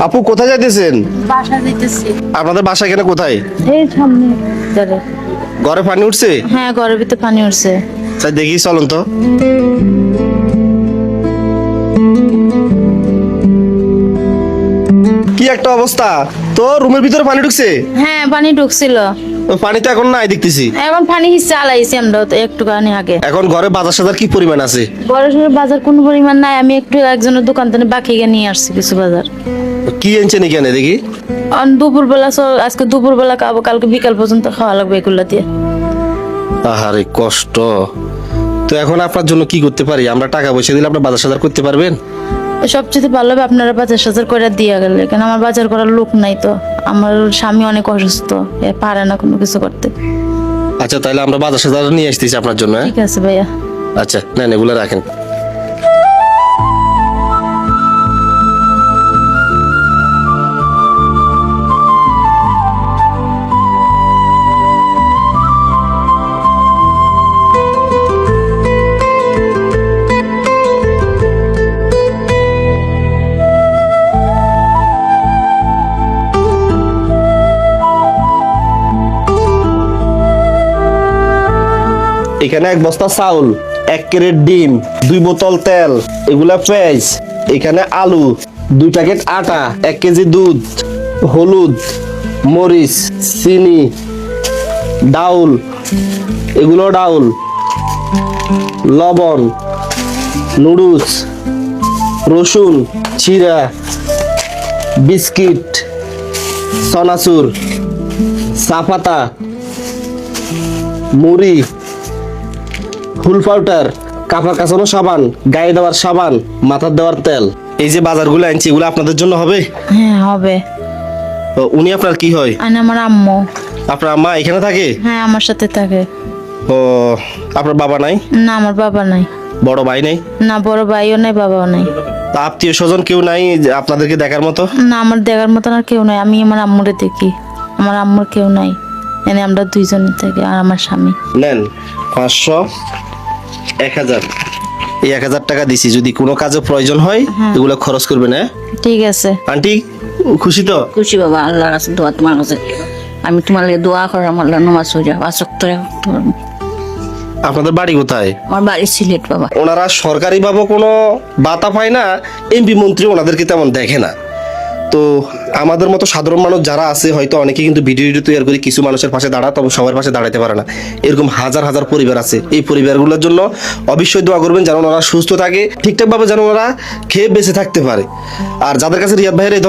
আপু কোথায় যাইতেছেন? বাসা যাইতেছি। আপনাদের বাসা এখানে কোথায়? এই সামনে যাবে। ঘরে পানি উঠছে? হ্যাঁ, ঘরের ভিতরে পানি উঠছে। তাই দেখি চলুন তো। কি একটা অবস্থা! তো রুমের ভিতরে পানি ঢুকছে? হ্যাঁ, পানি ঢুকছিল। ওই পানি তো এখন নাই দেখতেছি। এখন পানি চালাইছি আমরা তো একটুখানি আগে। এখন ঘরে বাজার সাজার কি পরিমাণ আছে? বড় সড়ো বাজার কোনো পরিমাণ নাই, আমি একটু একজনের দোকান থেকে বাকি গিয়ে নিয়ে আসছি কিছু বাজার। কি এনেছেন এখানে দেখি? দুপুরবেলা আজকে দুপুরবেলা খাবো, কালকে বিকাল পর্যন্ত খাওয়া লাগবে এগুলা দিয়ে। আহারে কষ্ট! তো এখন আপনার জন্য কি করতে পারি? আমরা টাকা পয়সা দিলে আপনি বাজার সাজার করতে পারবেন? সবচেয়ে ভালো হবে আপনারা বাজার সাজার করে দিয়ে গেলে, কেন আমার বাজার করার লোক নাই তো। আমার স্বামী অনেক অসুস্থ, পারে না কোনো কিছু করতে। আচ্ছা, তাহলে আমরা বাজার সাজার নিয়ে আসতেছি আপনার জন্য। ঠিক আছে ভাইয়া। আচ্ছা, নেন এগুলো রাখেন। এখানে 1 বস্তা চাউল, 1 ক্যারেট ডিম, 2 বোতল তেল, এগুলা পেঁয়াজ, এখানে আলু, 2 প্যাকেট আটা, 1 কেজি দুধ, হলুদ, মরিচ, চিনি, ডাউল, এগুলো ডাউল, লবণ, নুডলস, রসুন, চিরা, বিস্কিট, চনাচুর, চা পাতা, মুড়ি, ফুল পাউডার, কাপড় কাচানো সাবান, গায়ে দেওয়ার সাবান, মাথার দেওয়ার তেল। এই যে বাজারগুলো আনছি, এগুলো আপনাদের জন্য হবে? হ্যাঁ হবে। তো উনি আপনার কি হয়? আর আমার আম্মু। আপনার আম্মা এখানে থাকে? হ্যাঁ, আমার সাথে থাকে। ও, আপনার বাবা নাই? না, আমার বাবা নাই। বড় ভাই নাই? না, বড় ভাইও নাই, বাবাও নাই। তা আত্মীয় স্বজন কেউ নাই যে আপনাদেরকে দেখার মতো? না, আমার দেখার মতন আর কেউ নাই। আমি আমার আম্মুরে দেখি, আমার আম্মুর কেউ নাই। এনে আমরা দুইজনে থাকি আর আমার স্বামী। নেন 500, 1000। এই 1000 টাকা দিছি, যদি কোনো কাজে প্রয়োজন হয় এগুলো খরচ করবেন। হ্যাঁ ঠিক আছে। আন্টি, খুশি তো? খুশি বাবা, আল্লাহর কাছে দোয়া তোমার কাছে। আমি তোমার লাগে দোয়া করলাম, আল্লাহ নামাজ হয়ে যাও, আপনাদের বাড়ি কোথায়? আমার বাড়ি সিলেট বাবা। ওনারা সরকারি ভাবে কোনো ভাতা পায় না, এমপি মন্ত্রী ওনাদেরকে তেমন দেখে না। তো আমাদের মতো সাধারণ মানুষ যারা আছে, হয়তো অনেকে কিন্তু ভিডিও তৈরি করে কিছু মানুষের পাশে দাঁড়া, তবে সবার পাশে দাঁড়াতে পারে না। এরকম হাজার হাজার পরিবার আছে। এই পরিবারগুলোর জন্য অবশ্যই দোয়া করবেন, যেন ওনারা সুস্থ থাকে, ঠিকঠাক ভাবে যেন ওনারা খেয়ে বেঁচে থাকতে পারে। আর যাদের কাছে রিয়াদ ভাইয়ের এই